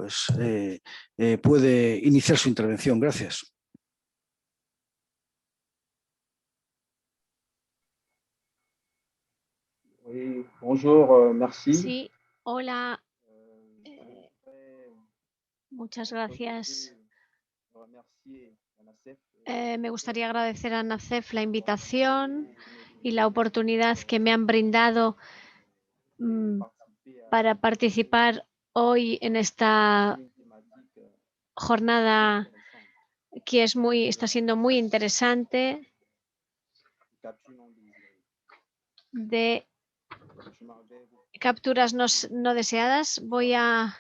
pues puede iniciar su intervención. Gracias. Oui, bonjour, merci. Sí, hola, muchas gracias. Me gustaría agradecer a NACEF la invitación y la oportunidad que me han brindado para participar hoy en esta jornada que está siendo muy interesante de capturas no deseadas. Voy a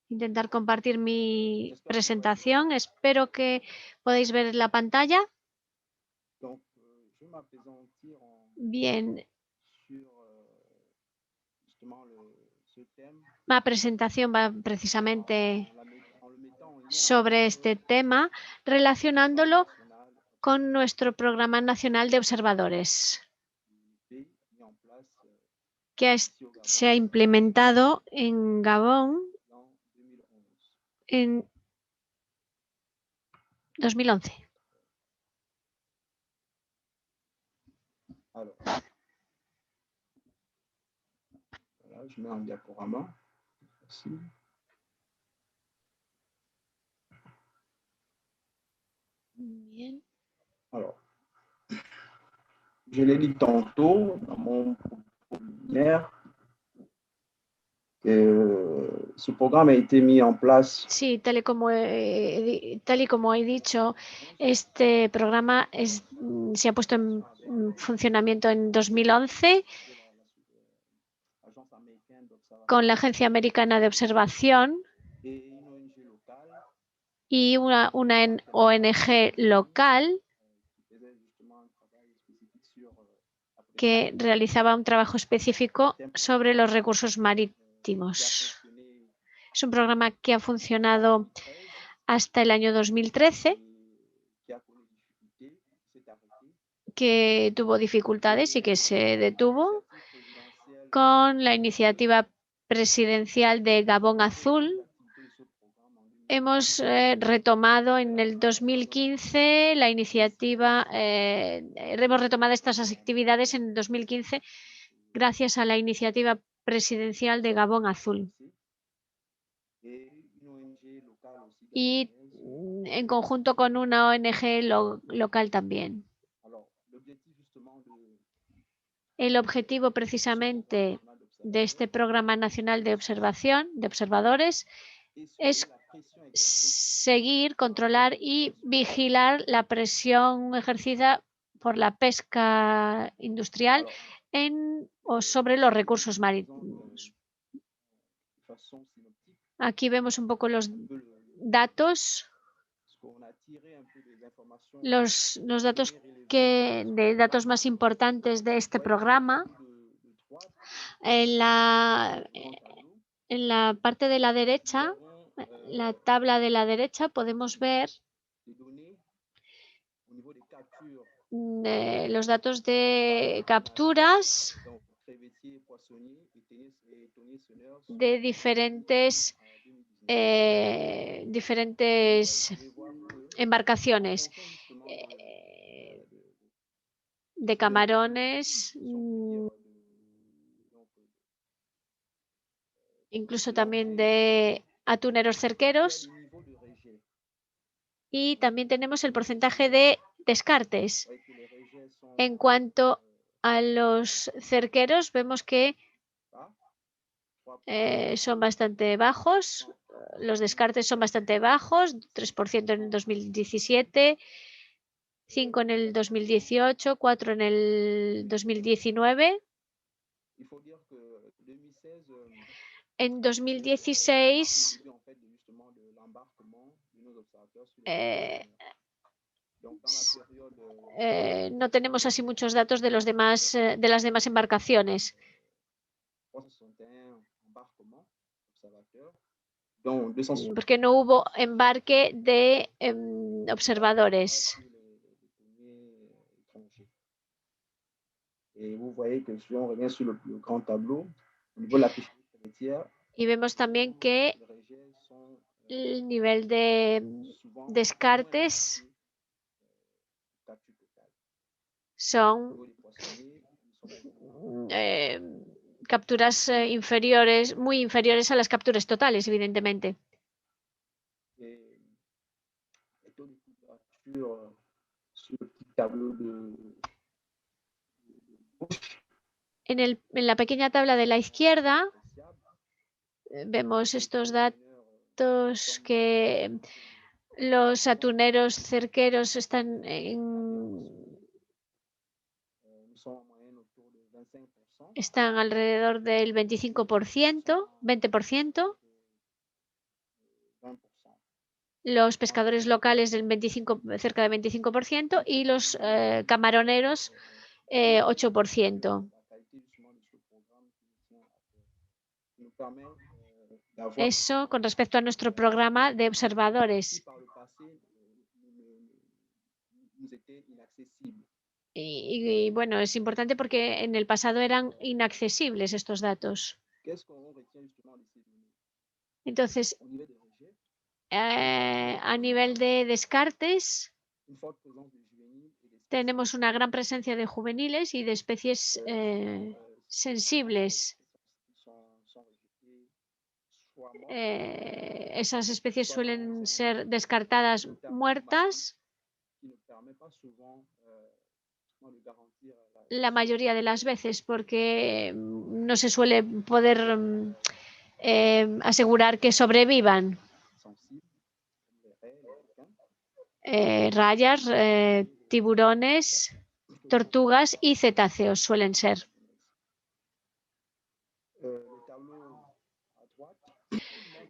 intentar compartir mi presentación. Espero que podáis ver la pantalla. Bien. La presentación va precisamente sobre este tema, relacionándolo con nuestro Programa Nacional de Observadores, que se ha implementado en Gabón en 2011. Alors, voilà, je mets un diaporama. Merci. Bien. Alors, je l'ai dit tantôt dans mon liminaire que ce programme a été mis en place. Sí, tal y como he dicho, este programa se ha puesto en funcionamiento en 2011 con la Agencia Americana de Observación y una ONG local que realizaba un trabajo específico sobre los recursos marítimos. Es un programa que ha funcionado hasta el año 2013, que tuvo dificultades y que se detuvo con la iniciativa presidencial de Gabón Azul. Hemos retomado en el 2015 la iniciativa, hemos retomado estas actividades en el 2015 gracias a la iniciativa presidencial de Gabón Azul. Y en conjunto con una ONG local también. El objetivo precisamente de este Programa Nacional de Observación, de observadores, es seguir, controlar y vigilar la presión ejercida por la pesca industrial o sobre los recursos marítimos. Aquí vemos un poco los datos, los datos más importantes de este programa. En la parte de la derecha, la tabla de la derecha, podemos ver los datos de capturas de diferentes embarcaciones de camarones, incluso también de atuneros cerqueros, y también tenemos el porcentaje de descartes. En cuanto a los cerqueros, vemos que son bastante bajos, los descartes son bastante bajos, 3% en el 2017, 5% en el 2018, 4% en el 2019. En 2016 no tenemos así muchos datos de las demás embarcaciones. Porque no hubo embarque de observadores. Y vemos también que el nivel de descartes son capturas inferiores, muy inferiores a las capturas totales, evidentemente. En la pequeña tabla de la izquierda vemos estos datos que los atuneros cerqueros están están alrededor del 25%, 20%. Los pescadores locales del 25, cerca del 25% y los camaroneros 8%. Eso con respecto a nuestro programa de observadores. Y bueno, es importante porque en el pasado eran inaccesibles estos datos. Entonces, a nivel de descartes, tenemos una gran presencia de juveniles y de especies sensibles. Esas especies suelen ser descartadas muertas la mayoría de las veces porque no se suele poder asegurar que sobrevivan. Rayas, tiburones, tortugas y cetáceos suelen ser.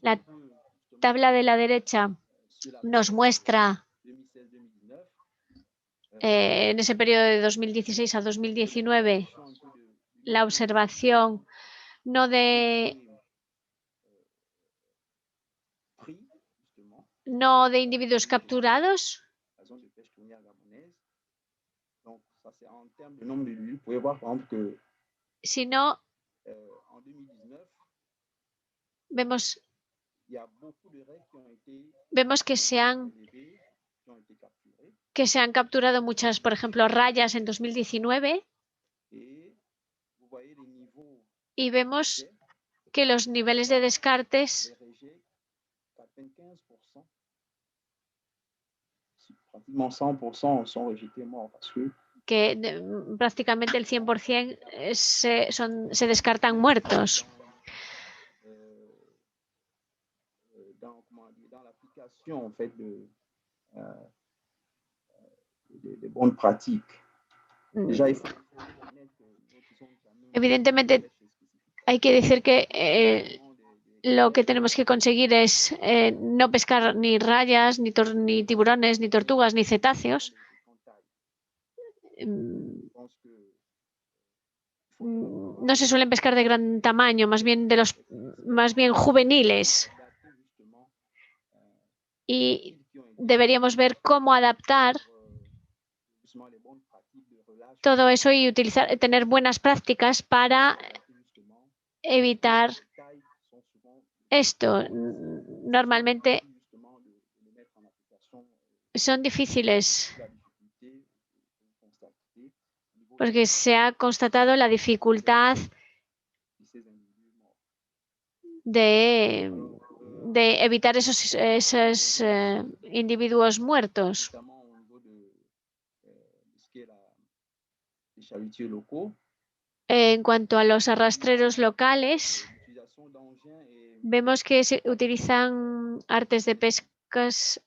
La tabla de la derecha nos muestra en ese periodo de 2016 a 2019 la observación no de individuos capturados, sino vemos que se han capturado muchas, por ejemplo, rayas en 2019 y vemos que los niveles de descartes que prácticamente el 100% se descartan muertos. Evidentemente, hay que decir que lo que tenemos que conseguir es no pescar ni rayas, ni tiburones, ni tortugas, ni cetáceos. No se suelen pescar de gran tamaño, más bien juveniles. Y deberíamos ver cómo adaptar todo eso y tener buenas prácticas para evitar esto. Normalmente son difíciles porque se ha constatado la dificultad de evitar esos individuos muertos. En cuanto a los arrastreros locales, vemos que se utilizan artes de pescas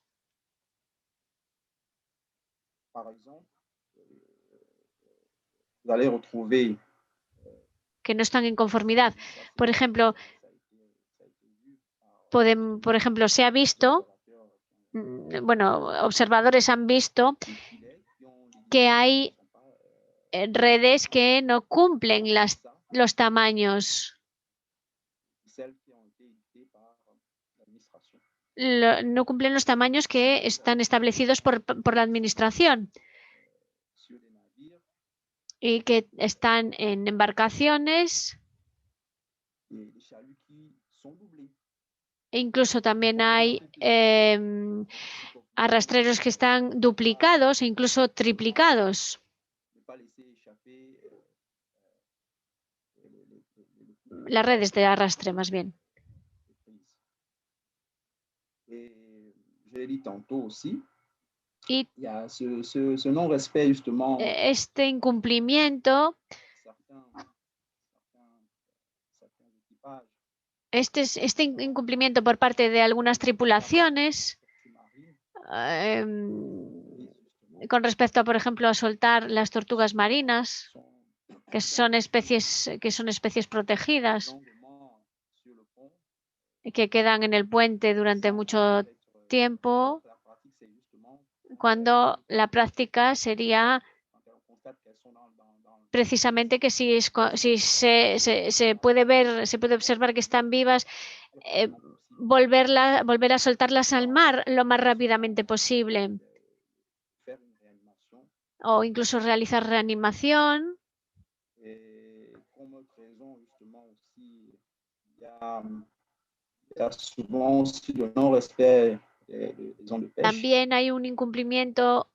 que no están en conformidad. Por ejemplo, se ha visto, observadores han visto que hay redes que no cumplen los tamaños. No cumplen los tamaños que están establecidos por la administración y que están en embarcaciones Incluso también hay arrastreros que están duplicados e incluso triplicados. Las redes de arrastre, más bien. Y este incumplimiento, este incumplimiento por parte de algunas tripulaciones con respecto a, por ejemplo, a soltar las tortugas marinas, que son especies protegidas, que quedan en el puente durante mucho tiempo, cuando la práctica sería precisamente que si se puede observar que están vivas, volver a soltarlas al mar lo más rápidamente posible, o incluso realizar reanimación. También hay un incumplimiento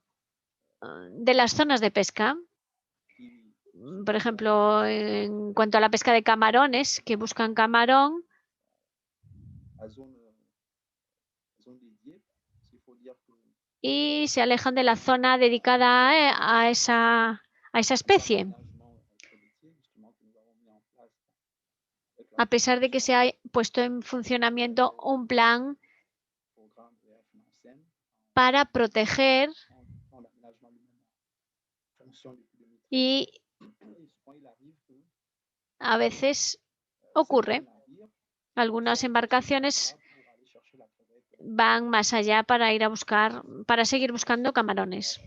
de las zonas de pesca. Por ejemplo, en cuanto a la pesca de camarones, que buscan camarón, y se alejan de la zona dedicada a esa especie. A pesar de que se ha puesto en funcionamiento un plan para proteger, y a veces ocurre. Algunas embarcaciones van más allá para ir a buscar, para seguir buscando camarones.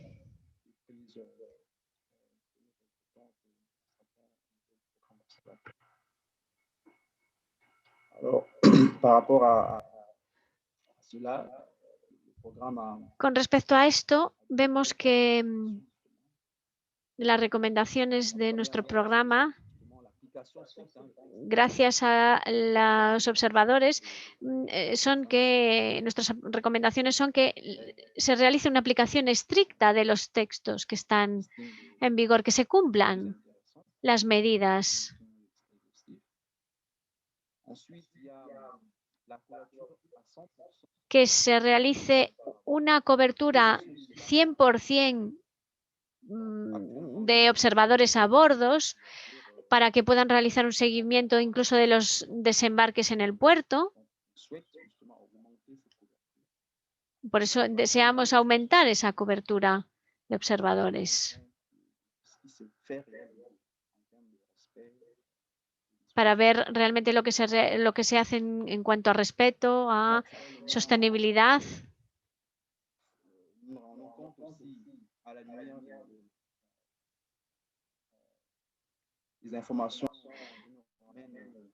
Con respecto a esto, vemos que las recomendaciones de nuestro programa, gracias a los observadores, nuestras recomendaciones son que se realice una aplicación estricta de los textos que están en vigor, que se cumplan las medidas. Que se realice una cobertura 100% de observadores a bordos, para que puedan realizar un seguimiento incluso de los desembarques en el puerto. Por eso deseamos aumentar esa cobertura de observadores, para ver realmente lo que se hace en cuanto a respeto, a sostenibilidad.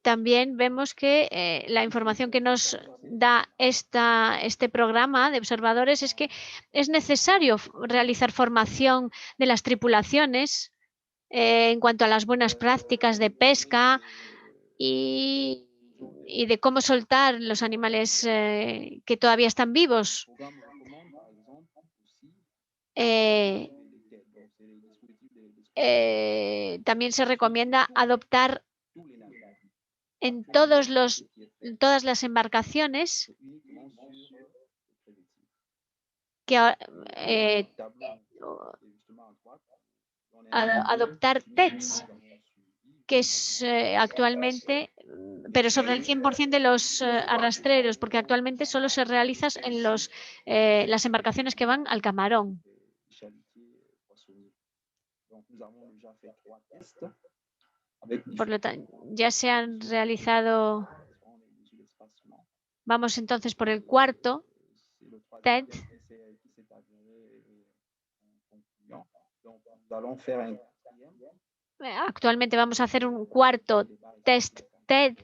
También vemos que la información que nos da este programa de observadores es que es necesario realizar formación de las tripulaciones en cuanto a las buenas prácticas de pesca y de cómo soltar los animales que todavía están vivos. También se recomienda adoptar en todas las embarcaciones que adoptar TEDs, que es actualmente, pero sobre el 100% de los arrastreros, porque actualmente solo se realiza en las embarcaciones que van al camarón. Por lo tanto, ya se han realizado. Vamos entonces por el cuarto TED. Actualmente vamos a hacer un cuarto test TED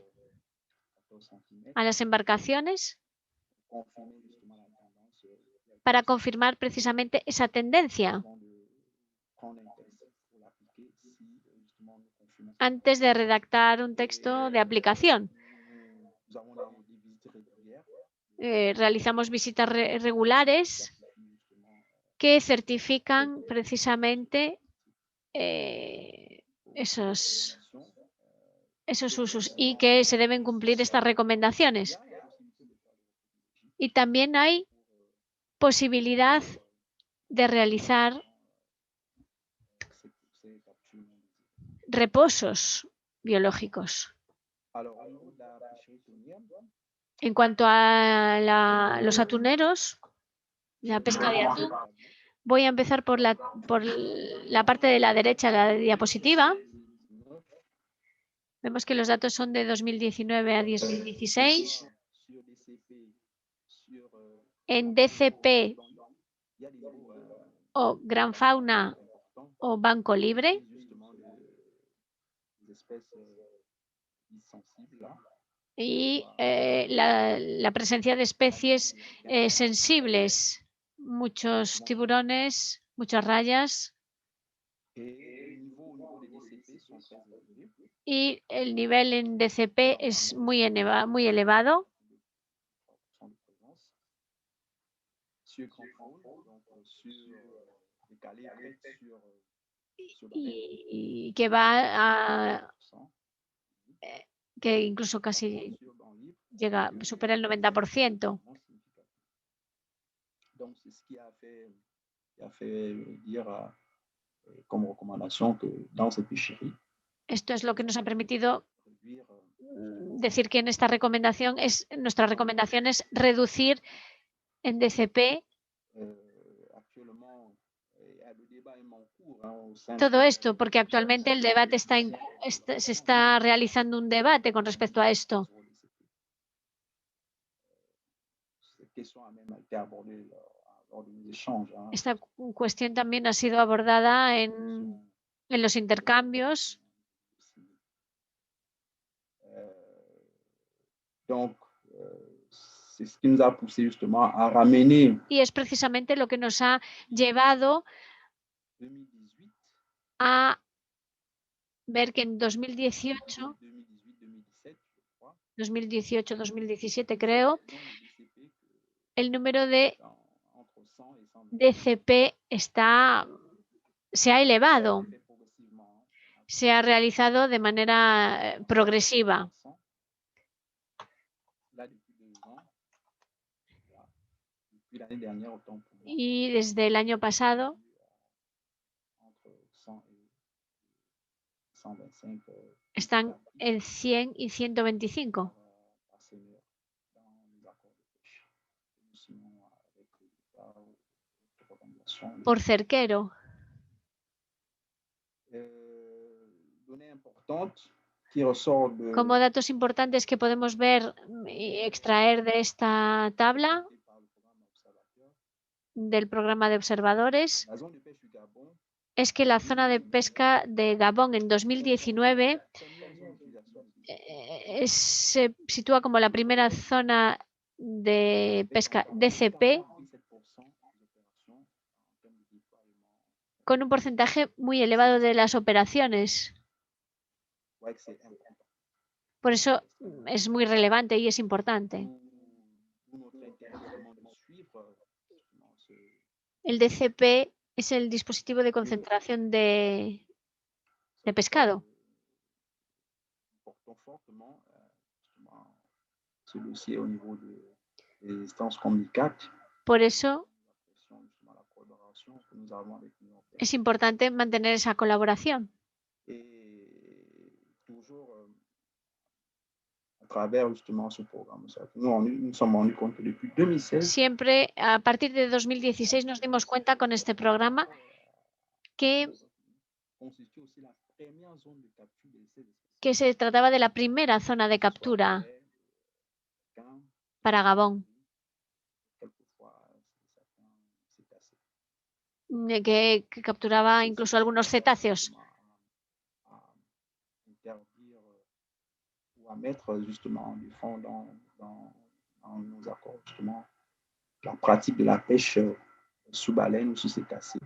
a las embarcaciones para confirmar precisamente esa tendencia, antes de redactar un texto de aplicación. Realizamos visitas regulares que certifican precisamente esos usos y que se deben cumplir estas recomendaciones. Y también hay posibilidad de realizar reposos biológicos. En cuanto a los atuneros, la pesca de atún, voy a empezar por la parte de la derecha de la diapositiva. Vemos que los datos son de 2019 a 2016. En DCP o Gran Fauna o Banco Libre, y la presencia de especies sensibles, muchos tiburones, muchas rayas, y el nivel en DCP es muy elevado. Y que va que incluso casi supera el 90%. Esto es lo que nos ha permitido decir que en esta recomendación nuestra recomendación es reducir en DCP todo esto, porque actualmente el debate se está realizando un debate con respecto a esto. Esta cuestión también ha sido abordada en los intercambios. Y es precisamente lo que nos ha llevado a ver que en 2018-2017 creo, el número de DCP se ha elevado, se ha realizado de manera progresiva. Y desde el año pasado están en 100 y 125 por cerquero. Como datos importantes que podemos ver y extraer de esta tabla del programa de observadores es que la zona de pesca de Gabón en 2019 se sitúa como la primera zona de pesca DCP con un porcentaje muy elevado de las operaciones. Por eso es muy relevante y es importante. El DCP es el dispositivo de concentración de pescado. Por eso es importante mantener esa colaboración. Siempre a partir de 2016 nos dimos cuenta con este programa que se trataba de la primera zona de captura para Gabón, que capturaba incluso algunos cetáceos.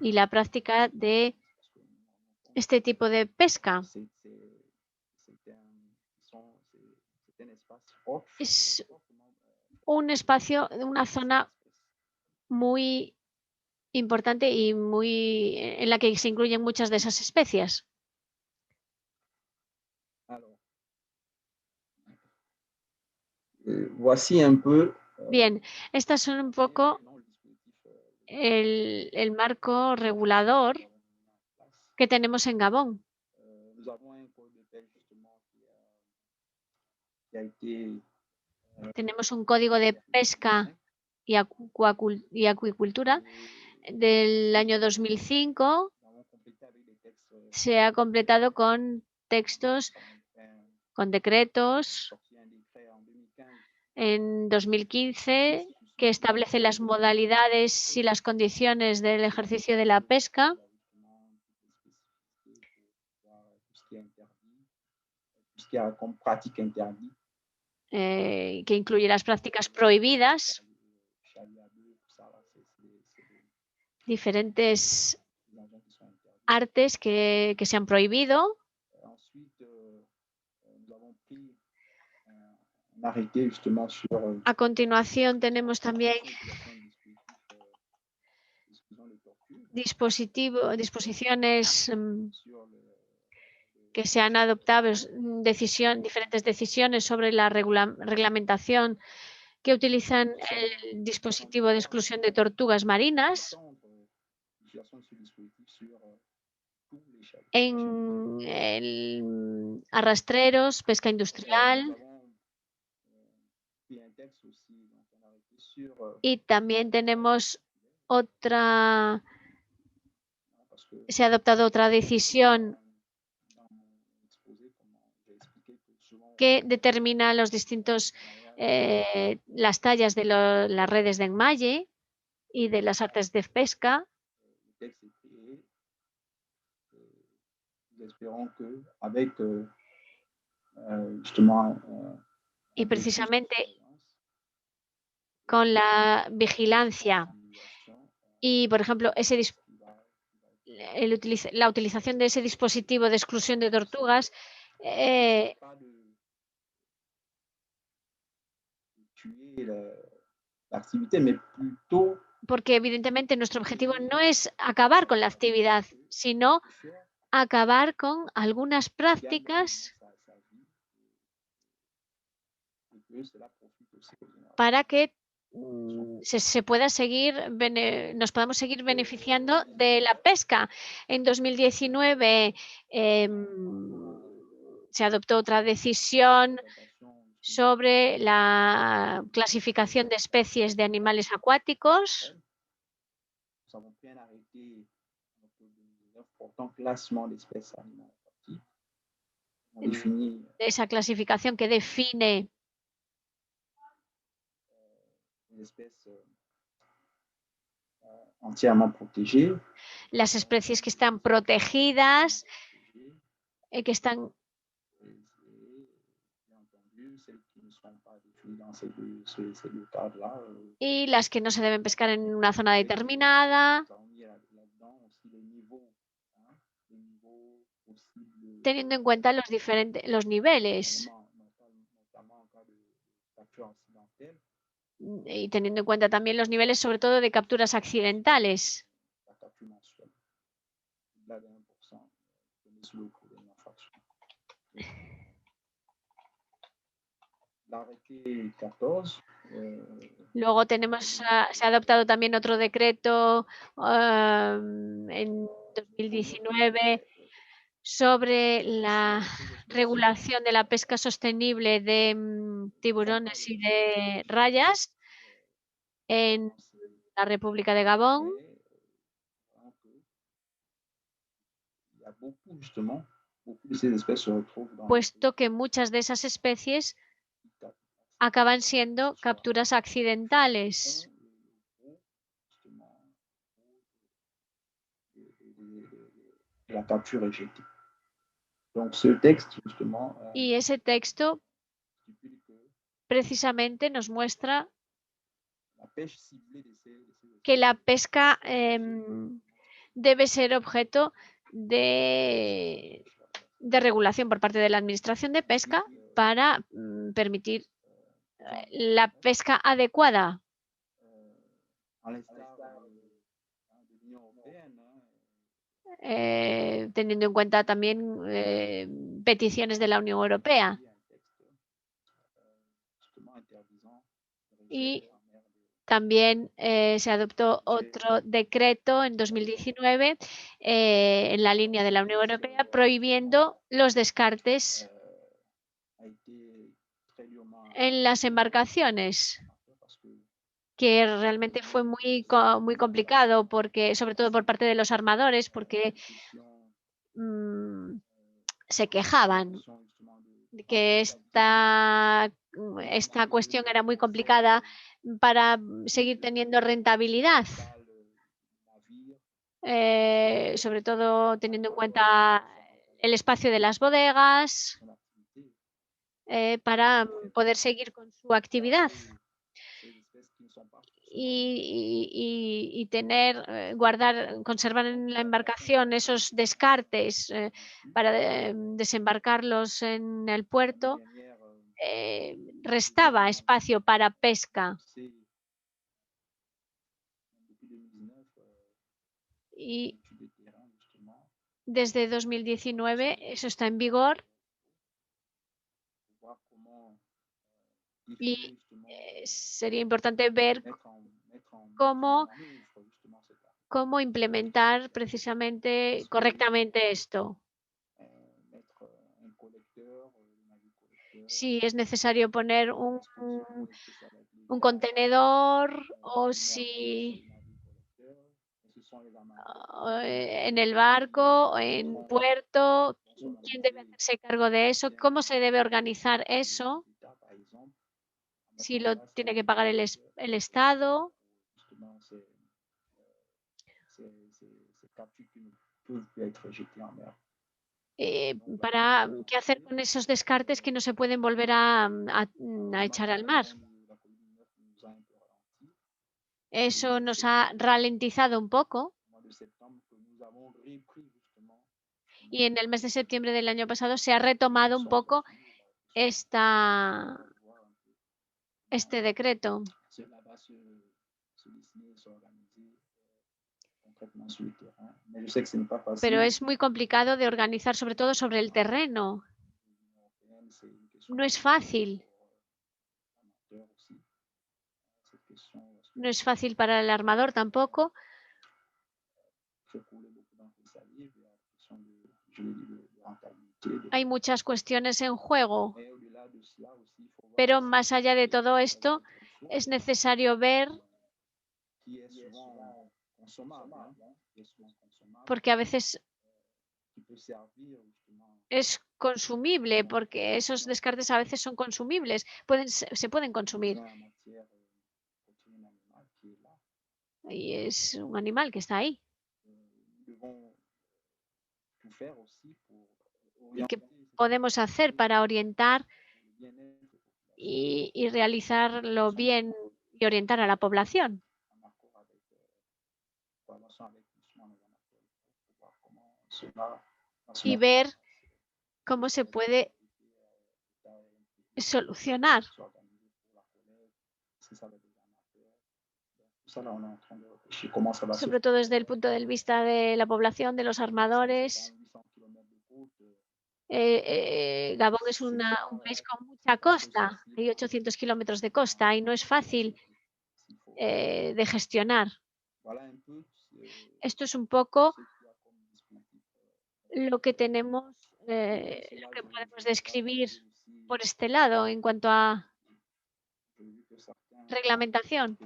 Y la práctica de este tipo de pesca es un espacio, una zona muy importante y en la que se incluyen muchas de esas especies. Alors, voici un peu Bien, estas son un poco el marco regulador que tenemos en Gabón. nous avons un code de pêche justement qui a été Tenemos un código de pesca y acuicultura del año 2005. nous avons complété avec des textes Se ha completado con textos, con decretos sortis un décret en 2015 en 2015 que establece las modalidades y las condiciones del ejercicio de la pesca, tout ce qui a comme pratique interdite. que incluye las prácticas prohibidas, diferentes artes que se han prohibido. Ensuite, nous avons pris un arrêté justement sur A continuación tenemos también disposiciones que se han adoptado, diferentes decisiones sobre la reglamentación que utilizan el dispositivo de exclusión de tortugas marinas en arrastreros, pesca industrial, y también tenemos se ha adoptado otra decisión que determina los distintos las tallas de las redes de enmalle y de las artes de pesca. Y precisamente con la vigilancia y, por ejemplo, la utilización de ese dispositivo de exclusión de tortugas, porque evidentemente nuestro objetivo no es acabar con la actividad, sino acabar con algunas prácticas para que se pueda nos podamos seguir beneficiando de la pesca. En 2019 se adoptó otra decisión sobre la clasificación de especies de animales acuáticos. De esa clasificación que define las especies que están protegidas, que están y las que no se deben pescar en una zona determinada, teniendo en cuenta los niveles y teniendo en cuenta también los niveles, sobre todo de capturas accidentales. Luego se ha adoptado también otro decreto en 2019 sobre la regulación de la pesca sostenible de tiburones y de rayas en la República de Gabón. Puesto que muchas de esas especies acaban siendo capturas accidentales. Y ese texto precisamente nos muestra que la pesca debe ser objeto de regulación por parte de la Administración de Pesca para permitir la pesca adecuada. À l'instar de l'Union européenne, Teniendo en cuenta también peticiones de la Unión Europea. il y a un texte justement interdisant de Y réserver en mer de también se adoptó otro decreto en 2019 en la línea de la Unión Europea prohibiendo los descartes a été très durement en las embarcaciones, parce que que realmente fue muy complicado, porque, sobre todo por parte de los armadores, porque se quejaban justement de que esta cuestión era muy complicada para seguir teniendo rentabilidad, sobre todo teniendo en cuenta el espacio de las bodegas, para poder seguir con su actividad y tener, conservar en la embarcación esos descartes para desembarcarlos en el puerto, restaba espacio para pesca. Y desde 2019 eso está en vigor y sería importante ver cómo implementar precisamente correctamente esto. Si es necesario poner un contenedor o si en el barco, en puerto, quién debe hacerse cargo de eso, cómo se debe organizar eso, si lo tiene que pagar el Estado. Para qué hacer con esos descartes que no se pueden volver a echar al mar. Eso nos ha ralentizado un poco. Y en el mes de septiembre del año pasado se ha retomado un poco este decreto. Pero es muy complicado de organizar, sobre todo sobre el terreno. No es fácil. No es fácil para el armador tampoco. Hay muchas cuestiones en juego. Pero más allá de todo esto, es necesario ver, porque a veces es consumible, porque esos descartes a veces son consumibles, se pueden consumir. Y es un animal que está ahí. ¿Y qué podemos hacer para orientar y realizarlo bien y orientar a la población? Y ver cómo se puede solucionar. Sobre todo desde el punto de vista de la población, de los armadores. Gabón es un país con mucha costa, hay 800 kilómetros de costa y no es fácil de gestionar. Esto es un poco lo que tenemos, lo que podemos describir por este lado en cuanto a reglamentación.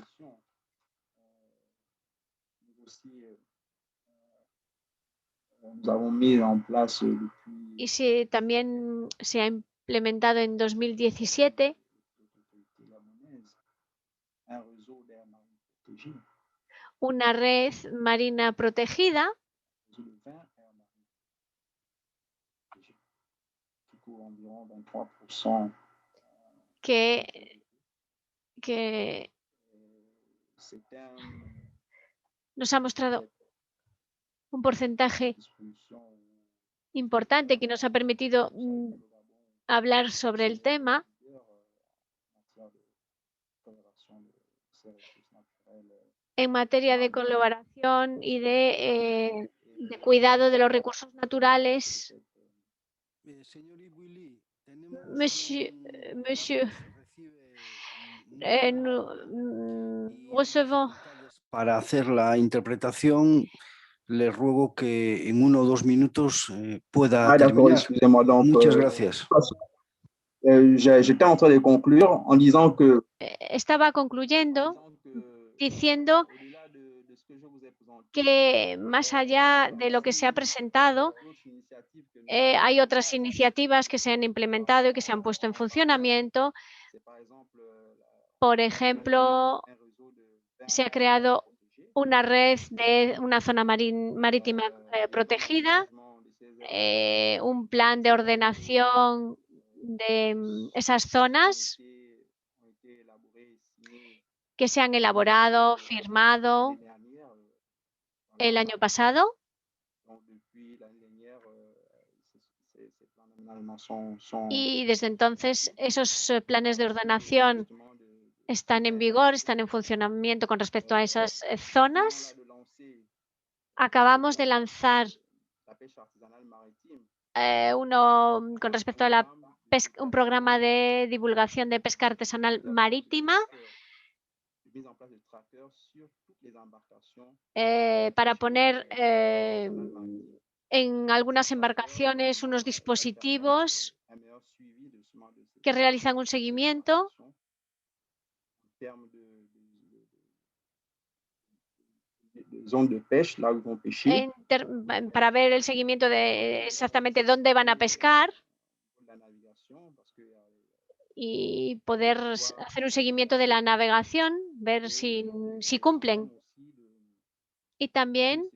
Y si también se ha implementado en 2017 una red marina protegida que nos ha mostrado un porcentaje importante que nos ha permitido hablar sobre el tema en materia de colaboración y de cuidado de los recursos naturales. Señor Ibuili, tenemos Monsieur, que se recibe recevons dificultades para hacer la interpretación. Le ruego que en 1 o 2 minutos pueda Ah, d'accord, terminar. excusez-moi. Donc, Muchas de gracias. toute façon, j'étais en train de conclure en disant que estaba concluyendo diciendo que más allá de lo que se ha presentado, hay otras iniciativas que se han implementado y que se han puesto en funcionamiento. Por ejemplo, se ha creado una red de una zona marítima protegida, un plan de ordenación de esas zonas que se han elaborado, firmado el año pasado. Y desde entonces esos planes de ordenación están en vigor, están en funcionamiento con respecto a esas zonas. Acabamos de lanzar uno con respecto a un programa de divulgación de pesca artesanal marítima para poner en algunas embarcaciones unos dispositivos que realizan un seguimiento para ver el seguimiento de exactamente dónde van a pescar y poder hacer un seguimiento de la navegación, ver si cumplen. Y también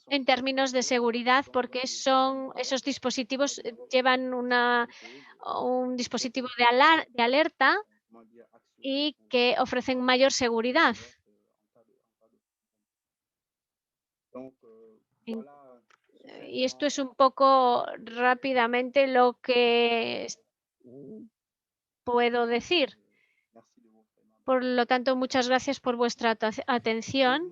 en términos de seguridad, porque esos dispositivos llevan un dispositivo de alerta y que ofrecen mayor seguridad. Y esto es un poco rápidamente lo que puedo decir. Por lo tanto, muchas gracias por vuestra atención.